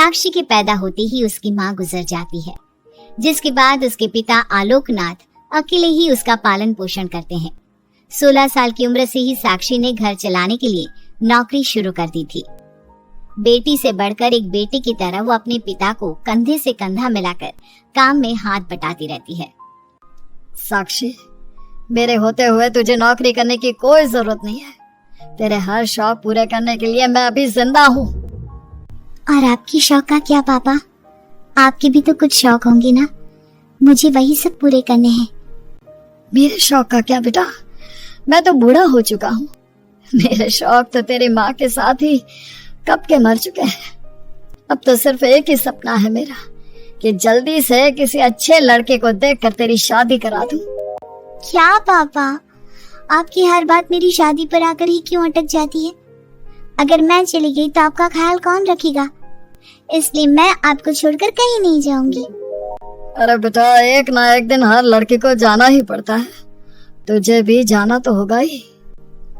साक्षी के पैदा होते ही उसकी माँ गुजर जाती है, जिसके बाद उसके पिता आलोकनाथ अकेले ही उसका पालन पोषण करते हैं। 16 साल की उम्र से ही साक्षी ने घर चलाने के लिए नौकरी शुरू कर दी थी। बेटी से बढ़कर एक बेटे की तरह वो अपने पिता को कंधे से कंधा मिलाकर काम में हाथ बटाती रहती है। साक्षी, मेरे होते हुए तुझे नौकरी करने की कोई जरूरत नहीं है। तेरे हर शौक पूरे करने के लिए मैं अभी जिंदा हूँ। और आपकी शौक का क्या पापा? आपके भी तो कुछ शौक होंगे ना, मुझे वही सब पूरे करने हैं। मेरे शौक का क्या बेटा, मैं तो बूढ़ा हो चुका हूँ। मेरे शौक तो तेरी माँ के साथ ही कब के मर चुके हैं। अब तो सिर्फ एक ही सपना है मेरा कि जल्दी से किसी अच्छे लड़के को देखकर तेरी शादी करा दूं। क्या पापा, आपकी हर बात मेरी शादी पर आकर ही क्यों अटक जाती है? अगर मैं चली गई तो आपका ख्याल कौन रखेगा? इसलिए मैं आपको छोड़कर कहीं नहीं जाऊंगी। अरे बेटा, एक ना एक दिन हर लड़की को जाना ही पड़ता है, तुझे भी जाना तो होगा ही।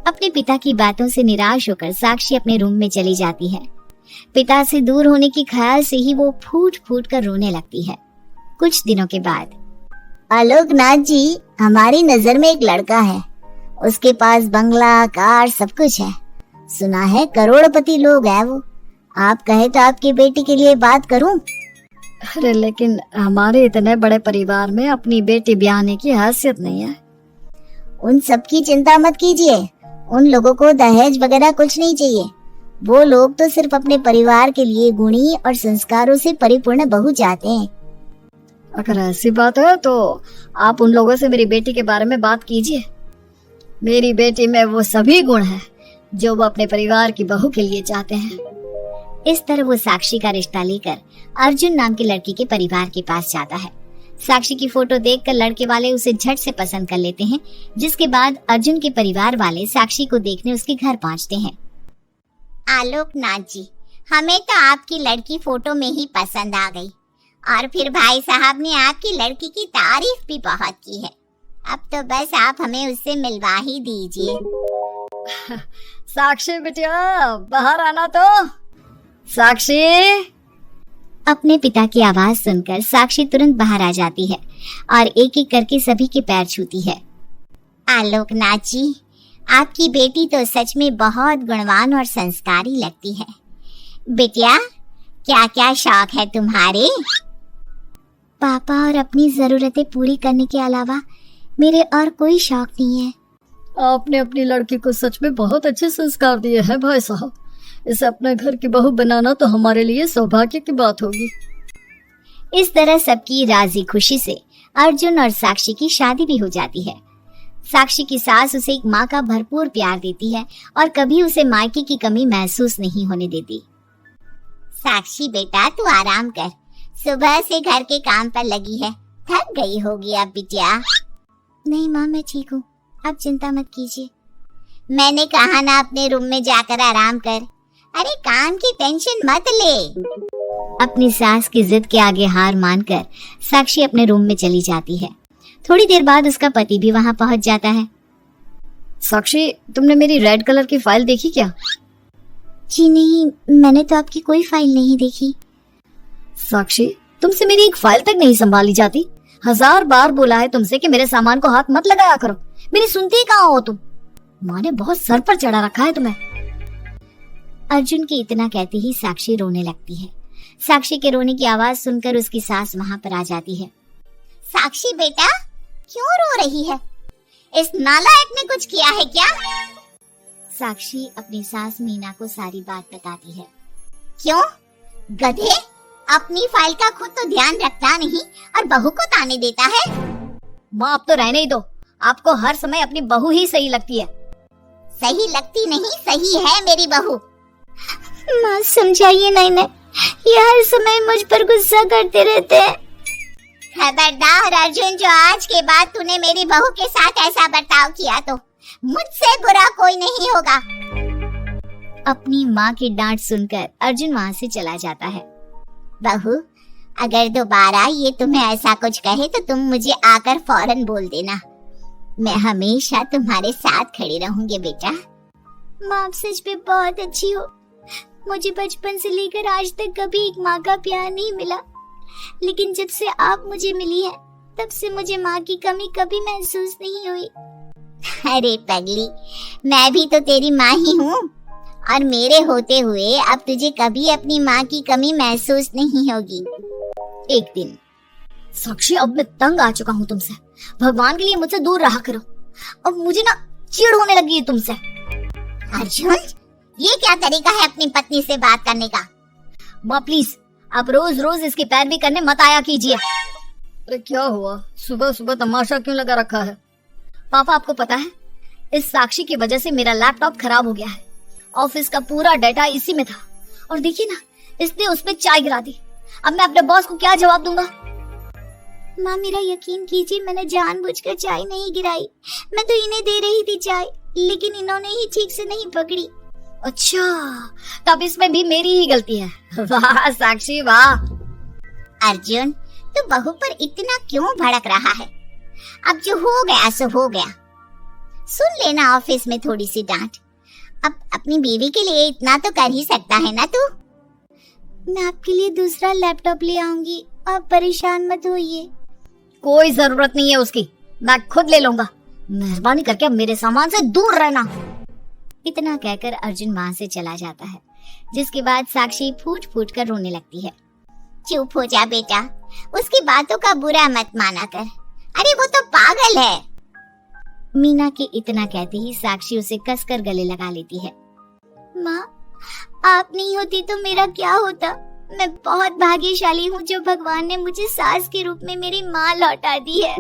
अपने पिता की बातों से निराश होकर साक्षी अपने रूम में चली जाती है। पिता से दूर होने के ख्याल से ही वो फूट फूट कर रोने लगती है। कुछ दिनों के बाद, आलोकनाथ जी, हमारी नजर में एक लड़का है। उसके पास बंगला, कार, सब कुछ है। सुना है करोड़पति लोग है वो। आप कहे तो आपकी बेटी के लिए बात करूं? अरे लेकिन हमारे इतने बड़े परिवार में अपनी बेटी ब्याहने की हैसियत नहीं है। उन सब की चिंता मत कीजिए। उन लोगों को दहेज वगैरह कुछ नहीं चाहिए। वो लोग तो सिर्फ अपने परिवार के लिए गुणी और संस्कारों से परिपूर्ण बहू चाहते हैं। अगर ऐसी बात है तो आप उन लोगों से मेरी बेटी के बारे में बात कीजिए। मेरी बेटी में वो सभी गुण हैं जो वो अपने परिवार की बहू के लिए चाहते हैं। इस तरह वो साक्षी का रिश्ता लेकर अर्जुन नाम के लड़के के परिवार के पास जाता है। साक्षी की फोटो देखकर लड़के वाले उसे झट से पसंद कर लेते हैं, जिसके बाद अर्जुन के परिवार वाले साक्षी को देखने उसके घर पहुंचते हैं। आलोकनाथ जी, हमें तो आपकी लड़की फोटो में ही पसंद आ गई, और फिर भाई साहब ने आपकी लड़की की तारीफ भी बहुत की है। अब तो बस आप हमें उससे मिलवा ही दीजिए। साक्षी बिटिया, बाहर आना तो। साक्षी। अपने पिता की आवाज सुनकर साक्षी तुरंत बाहर आ जाती है और एक एक करके सभी के पैर छूती है। आलोकनाथ जी, आपकी बेटी तो सच में बहुत गुणवान और संस्कारी लगती है। बिटिया, क्या क्या शौक है तुम्हारे? पापा, और अपनी जरूरतें पूरी करने के अलावा मेरे और कोई शौक नहीं है। आपने अपनी लड़की को सच में बहुत अच्छे संस्कार दिए हैं भाई साहब। इसे अपने घर की बहू बनाना तो हमारे लिए सौभाग्य की बात होगी। इस तरह सबकी राजी खुशी से अर्जुन और साक्षी की शादी भी हो जाती है। साक्षी की सास उसे एक माँ का भरपूर प्यार देती है और कभी उसे मायके की कमी महसूस नहीं होने देती। साक्षी बेटा, तू आराम कर। सुबह से घर के काम पर लगी है, थक गई होगी अब बिटिया। नहीं माँ, मैं ठीक हूँ, आप चिंता मत कीजिए। मैंने कहा ना अपने रूम में जाकर आराम कर। अरे काम की टेंशन मत ले। अपनी सास की जिद के आगे हार मानकर साक्षी अपने रूम में चली जाती है। थोड़ी देर बाद उसका पति भी वहाँ पहुँच जाता है। साक्षी, तुमने मेरी रेड कलर की फाइल देखी क्या? जी नहीं, मैंने तो आपकी कोई फाइल नहीं देखी। साक्षी, तुमसे मेरी एक फाइल तक नहीं संभाली जाती। 1000 बार बोला है तुमसे कि मेरे सामान को हाथ मत लगाया करो, मेरी सुनती ही कहाँ हो तुम? माँ ने बहुत सर पर चढ़ा रखा है तुम्हें। अर्जुन के इतना कहते ही साक्षी रोने लगती है। साक्षी के रोने की आवाज सुनकर उसकी सास वहाँ पर आ जाती है। साक्षी बेटा, क्यों रो रही है? इस नालायक ने कुछ किया है क्या? साक्षी अपनी सास मीना को सारी बात बताती है। क्यों गधे, अपनी फाइल का खुद तो ध्यान रखता नहीं और बहू को ताने देता है। माँ, आप तो रहने ही दो। आपको हर समय अपनी बहू ही सही लगती है। सही लगती नहीं, सही है मेरी बहू। माँ समझाइए। नहीं, ये हर समय मुझ पर गुस्सा करते रहते हैं। खबरदार अर्जुन, जो आज के बाद तूने मेरी बहू के साथ ऐसा बर्ताव किया तो मुझसे बुरा कोई नहीं होगा। अपनी माँ की डांट सुनकर अर्जुन वहाँ से चला जाता है। बहू, अगर दोबारा ये तुम्हें ऐसा कुछ कहे तो तुम मुझे आकर फौरन बोल देना। मैं हमेशा तुम्हारे साथ खड़ी रहूंगी बेटा। माँ, आप सच में बहुत अच्छी हो। मुझे बचपन से लेकर आज तक कभी एक माँ का प्यार नहीं मिला, लेकिन जब से आप मुझे मिली है तब से मुझे माँ की कमी कभी महसूस नहीं हुई। अरे पगली, मैं भी तो तेरी माँ ही हूँ, और मेरे होते हुए अब तुझे कभी अपनी माँ की कमी महसूस नहीं होगी। एक दिन। साक्षी, अब मैं तंग आ चुका हूँ तुमसे। भगवान के लिए मुझसे दूर रहा करो। अब मुझे ना चिढ़ होने लगी है तुमसे। अर्जुन, ये क्या तरीका है अपनी पत्नी से बात करने का? माँ प्लीज, आप रोज रोज इसकी पैरवी करने मत आया कीजिए। अरे क्या हुआ, सुबह सुबह तमाशा क्यों लगा रखा है? पापा, आपको पता है, इस साक्षी की वजह से मेरा लैपटॉप खराब हो गया है। ऑफिस का पूरा डाटा इसी में था, और देखिए ना, इसने उसमें चाय गिरा दी। अब मैं अपने बॉस को क्या जवाब दूंगा? माँ, मेरा यकीन कीजिए, मैंने जानबूझकर चाय नहीं गिराई। मैं तो इन्हें दे रही थी चाय, लेकिन इन्होंने ही ठीक से नहीं पकड़ी। अच्छा, तब इसमें भी मेरी ही गलती है। वाह साक्षी वाह। अर्जुन, तू बहू पर इतना क्यों भड़क रहा है? अब जो हो गया सो हो गया। सुन लेना ऑफिस में थोड़ी सी डांट। अब अपनी बीवी के लिए इतना तो कर ही सकता है ना तू। मैं आपके लिए दूसरा लैपटॉप ले आऊंगी, आप परेशान मत होइए। कोई जरूरत नहीं है उसकी, मैं खुद ले लूंगा। मेहरबानी करके अब मेरे सामान से दूर रहना। इतना कहकर अर्जुन वहां से चला जाता है, जिसके बाद साक्षी फूट फूट कर रोने लगती है। चुप हो जा बेटा, उसकी बातों का बुरा मत माना कर। अरे वो तो पागल है। मीना के इतना कहते ही साक्षी उसे कसकर गले लगा लेती है। माँ, आप नहीं होती तो मेरा क्या होता? मैं बहुत भाग्यशाली हूँ जो भगवान ने मुझे सास के रूप में मेरी माँ लौटा दी है।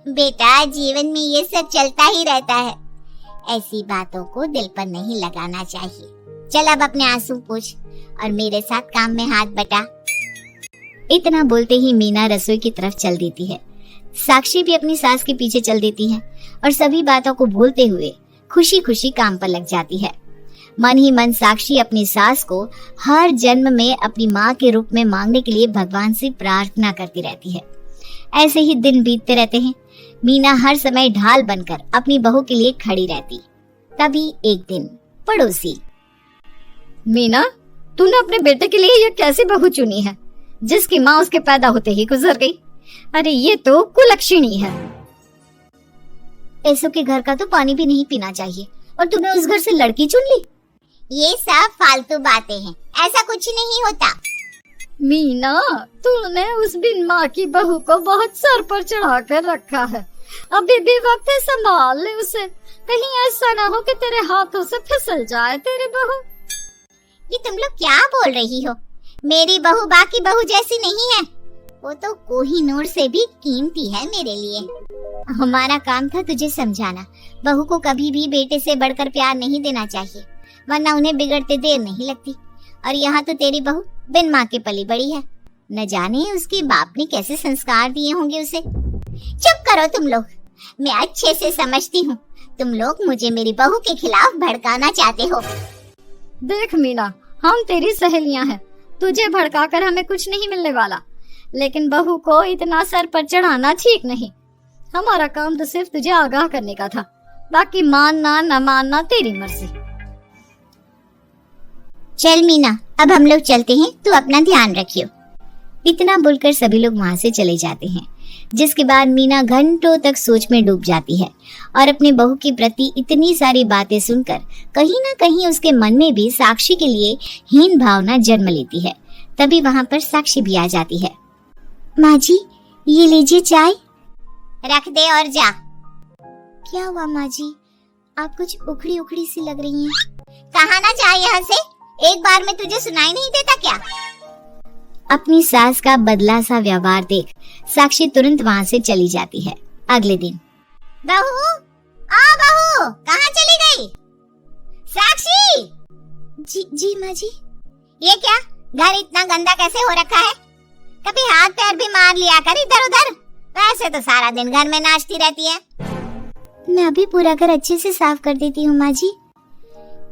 बेटा, जीवन में ये सब चलता ही रहता है, ऐसी बातों को दिल पर नहीं लगाना चाहिए। चल अब अपने आंसू पोंछ और मेरे साथ काम में हाथ बटा। इतना बोलते ही मीना रसोई की तरफ चल देती है। साक्षी भी अपनी सास के पीछे चल देती है और सभी बातों को भूलते हुए खुशी खुशी काम पर लग जाती है। मन ही मन साक्षी अपनी सास को हर जन्म में अपनी माँ के रूप में मांगने के लिए भगवान से प्रार्थना करती रहती है। ऐसे ही दिन बीतते रहते हैं। मीना हर समय ढाल बनकर अपनी बहू के लिए खड़ी रहती। तभी एक दिन पड़ोसी, मीना, तूने अपने बेटे के लिए ये कैसी बहू चुनी है, जिसकी माँ उसके पैदा होते ही गुजर गई? अरे ये तो कुलक्षणी है। ऐसों के घर का तो पानी भी नहीं पीना चाहिए, और तूने उस घर से लड़की चुन ली। ये सब फालतू बातें हैं, ऐसा कुछ नहीं होता। मीना, तूने उस बिन माँ की बहू को बहुत सर पर चढ़ा कर रखा है। अभी भी वक्त है, संभाल ले उसे। कहीं ऐसा ना हो कि तेरे हाथों से फिसल जाए तेरी बहू। ये तुम लोग क्या बोल रही हो? मेरी बहू बाकी बहू जैसी नहीं है, वो तो कोहिनूर से भी कीमती है मेरे लिए। हमारा काम था तुझे समझाना, बहू को कभी भी बेटे से बढ़कर प्यार नहीं देना चाहिए, वरना उन्हें बिगड़ते देर नहीं लगती। और यहाँ तो तेरी बहू बिन माँ के पली बड़ी है, न जाने उसके बाप ने कैसे संस्कार दिए होंगे उसे। चुप करो तुम लोग, मैं अच्छे से समझती हूँ तुम लोग मुझे मेरी बहू के खिलाफ भड़काना चाहते हो। देख मीना, हम तेरी सहेलियां हैं, तुझे भड़काकर हमें कुछ नहीं मिलने वाला, लेकिन बहू को इतना सर पर चढ़ाना ठीक नहीं। हमारा काम तो सिर्फ तुझे आगाह करने का था, बाकी मानना न मानना तेरी मर्जी। चल मीना, अब हम लोग चलते हैं, तू अपना ध्यान रखियो। इतना बोलकर सभी लोग वहां से चले जाते हैं, जिसके बाद मीना घंटों तक सोच में डूब जाती है और अपने बहू के प्रति इतनी सारी बातें सुनकर कहीं ना कहीं उसके मन में भी साक्षी के लिए हीन भावना जन्म लेती है। तभी वहां पर साक्षी भी आ जाती है। माँ जी, ये लीजिए चाय। रख दे और जा। क्या हुआ माँ जी, आप कुछ उखड़ी उखड़ी सी लग रही हैं। कहाँ ना जा यहाँ से, एक बार में तुझे सुनाई नहीं देता क्या? अपनी सास का बदला सा व्यवहार देख साक्षी तुरंत वहां से चली जाती है। अगले दिन, बहू, बहू, कहाँ चली गई? साक्षी! जी माँ जी। ये क्या, घर इतना गंदा कैसे हो रखा है? कभी हाथ पैर भी मार लिया कर इधर उधर, वैसे तो सारा दिन घर में नाचती रहती है। मैं अभी पूरा घर अच्छे से साफ कर देती हूँ माँ जी।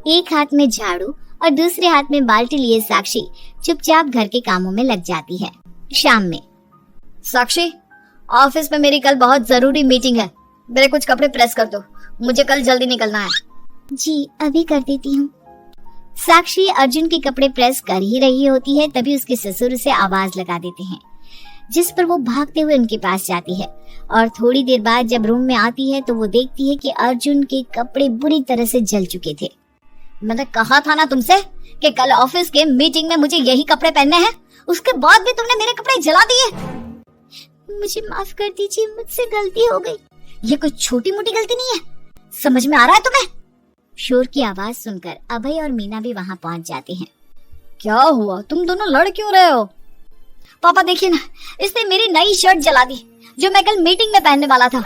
एक हाथ में झाड़ू और दूसरे हाथ में बाल्टी लिए साक्षी चुपचाप घर के कामों में लग जाती है। शाम में, साक्षी, ऑफिस में मेरी कल बहुत जरूरी मीटिंग है, मेरे कुछ कपड़े प्रेस कर दो, मुझे कल जल्दी निकलना है। जी, अभी कर देती हूँ। साक्षी अर्जुन के कपड़े प्रेस कर ही रही होती है, तभी उसके ससुर उसे आवाज लगा देते हैं, जिस पर वो भागते हुए उनके पास जाती है। और थोड़ी देर बाद जब रूम में आती है तो वो देखती है कि अर्जुन के कपड़े बुरी तरह से जल चुके थे। मैंने कहा था ना तुमसे कि कल ऑफिस के मीटिंग में मुझे यही कपड़े पहनने हैं, उसके बाद भी तुमने मेरे कपड़े जला दिए। मुझे माफ कर दीजिए, मुझसे गलती हो गई। ये कोई छोटी मोटी गलती नहीं है, समझ में आ रहा है तुम्हें? शोर की आवाज सुनकर अभय और मीना भी वहाँ पहुँच जाते हैं। क्या हुआ, तुम दोनों लड़ क्यों रहे हो? पापा देखिए ना, इसने मेरी नई शर्ट जला दी जो मैं कल मीटिंग में पहनने वाला था।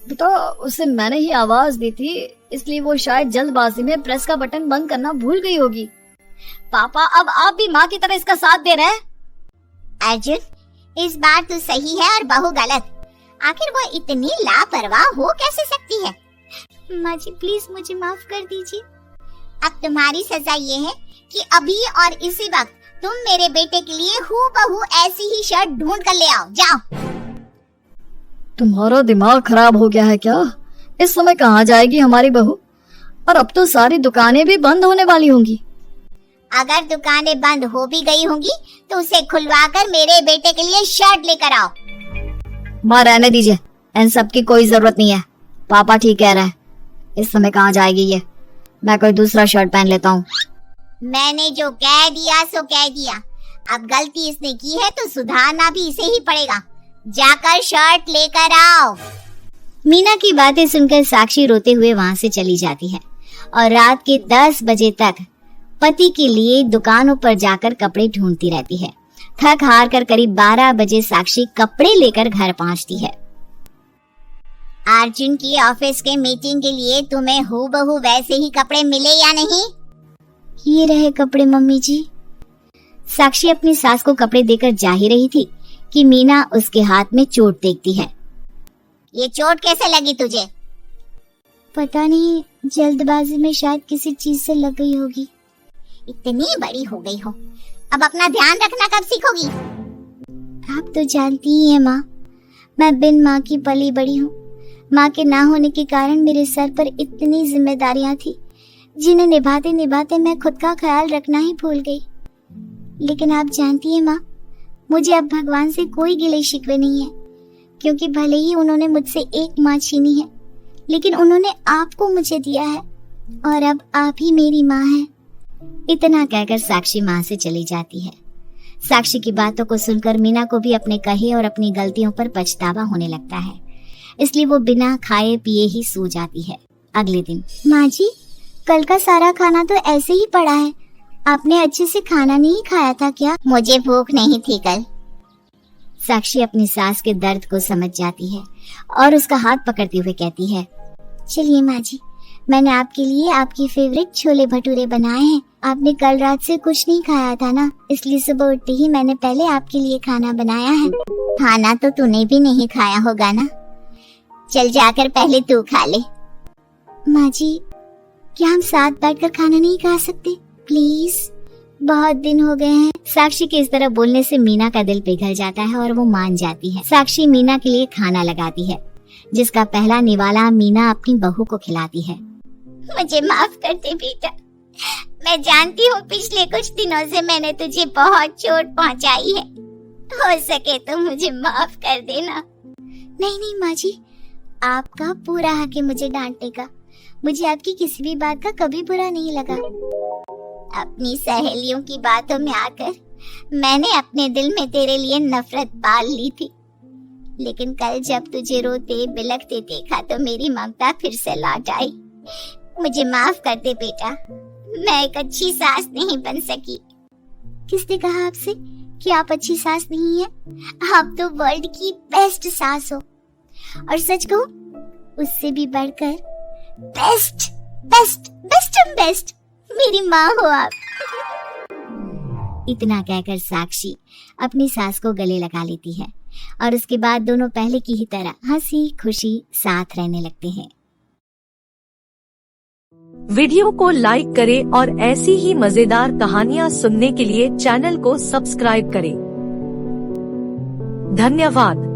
तो उसे मैंने ही आवाज दी थी, इसलिए वो शायद जल्दबाजी में प्रेस का बटन बंद करना भूल गई होगी। पापा अब आप भी माँ की तरह इसका साथ दे रहे हैं। अर्जुन, इस बार तो सही है और बहू गलत। आखिर वो इतनी लापरवाह हो कैसे सकती है? माँ जी प्लीज मुझे माफ कर दीजिए। अब तुम्हारी सजा ये है कि अभी और इसी वक्त तुम मेरे बेटे के लिए हूबहू ऐसी ही शर्ट ढूंढ कर ले आओ। जाओ। तुम्हारा दिमाग खराब हो गया है क्या? इस समय कहाँ जाएगी हमारी बहू? और अब तो सारी दुकानें भी बंद होने वाली होंगी। अगर दुकानें बंद हो भी गई होंगी तो उसे खुलवाकर मेरे बेटे के लिए शर्ट लेकर आओ। माँ रहने दीजिए, इन सब की कोई जरूरत नहीं है। पापा ठीक कह रहे हैं, इस समय कहाँ जाएगी ये? मैं कोई दूसरा शर्ट पहन लेता हूँ। मैंने जो कह दिया सो कह दिया। अब गलती इसने की है तो सुधारना भी इसे ही पड़ेगा। जाकर शर्ट लेकर आओ। मीना की बातें सुनकर साक्षी रोते हुए वहाँ से चली जाती है और रात के 10 बजे तक पति के लिए दुकानों पर जाकर कपड़े ढूंढती रहती है। थक हार कर करीब 12 बजे साक्षी कपड़े लेकर घर पहुँचती है। अर्जुन की ऑफिस के मीटिंग के लिए तुम्हें हूबहू वैसे ही कपड़े मिले या नहीं? ये रहे कपड़े मम्मी जी। साक्षी अपनी सास को कपड़े देकर जा ही रही थी कि मीना उसके हाथ में चोट देखती है। ये चोट कैसे लगी तुझे? पता नहीं, जल्दबाजी में शायद किसी चीज से लग गई होगी। इतनी बड़ी हो गई हो, अब अपना ध्यान रखना कब सीखोगी? आप तो जानती ही हैं माँ, मैं बिन माँ की पली बड़ी हूँ। माँ के ना होने के कारण मेरे सर पर इतनी जिम्मेदारियां थी जिन्हें निभाते निभाते मैं खुद का ख्याल रखना ही भूल गई। लेकिन आप जानती हैं माँ, मुझे अब भगवान से कोई गिले शिकवे नहीं है, क्योंकि भले ही उन्होंने मुझसे एक माँ छीनी है, लेकिन उन्होंने आपको मुझे दिया है और अब आप ही मेरी माँ हैं। इतना कहकर साक्षी माँ से चली जाती है। साक्षी की बातों को सुनकर मीना को भी अपने कहे और अपनी गलतियों पर पछतावा होने लगता है, इसलिए वो बिना खाए पिए ही सो जाती है। अगले दिन, माँ जी कल का सारा खाना तो ऐसे ही पड़ा है, आपने अच्छे से खाना नहीं खाया था क्या? मुझे भूख नहीं थी कल। साक्षी अपनी सास के दर्द को समझ जाती है और उसका हाथ पकड़ते हुए कहती है, चलिए माँ जी, मैंने आपके लिए आपकी फेवरेट छोले भटूरे बनाए हैं। आपने कल रात से कुछ नहीं खाया था ना, इसलिए सुबह उठते ही मैंने पहले आपके लिए खाना बनाया है। खाना तो तूने भी नहीं खाया होगा ना, चल जाकर पहले तू खा ले। माँ जी क्या हम साथ बैठकर खाना नहीं खा सकते प्लीज? बहुत दिन हो गए हैं। साक्षी के इस तरह बोलने से मीना का दिल पिघल जाता है और वो मान जाती है। साक्षी मीना के लिए खाना लगाती है, जिसका पहला निवाला मीना अपनी बहू को खिलाती है। मुझे माफ कर दे बेटा, मैं जानती हूँ पिछले कुछ दिनों से मैंने तुझे बहुत चोट पहुँचाई है, हो सके तो मुझे माफ कर देना। नहीं नहीं माँ जी, आपका पूरा हक है मुझे डांटने का। मुझे आपकी किसी भी बात का कभी बुरा नहीं लगा। अपनी सहेलियों की बातों में आकर मैंने अपने दिल में तेरे लिए नफरत पाल ली थी, लेकिन कल जब तुझे रोते बिलखते देखा तो मेरी ममता फिर से लौट आई। मुझे माफ कर दे बेटा, मैं एक अच्छी सास नहीं बन सकी। किसने कहा आपसे कि आप अच्छी सास नहीं हैं? आप तो वर्ल्ड की बेस्ट सास हो, और सच कहूं उससे भी बढ़कर बेस्ट बेस्ट बेस्ट बेस्ट मेरी माँ हो आप। इतना कहकर साक्षी अपनी सास को गले लगा लेती है और उसके बाद दोनों पहले की ही तरह हंसी खुशी साथ रहने लगते हैं। वीडियो को लाइक करें और ऐसी ही मजेदार कहानियाँ सुनने के लिए चैनल को सब्सक्राइब करें। धन्यवाद।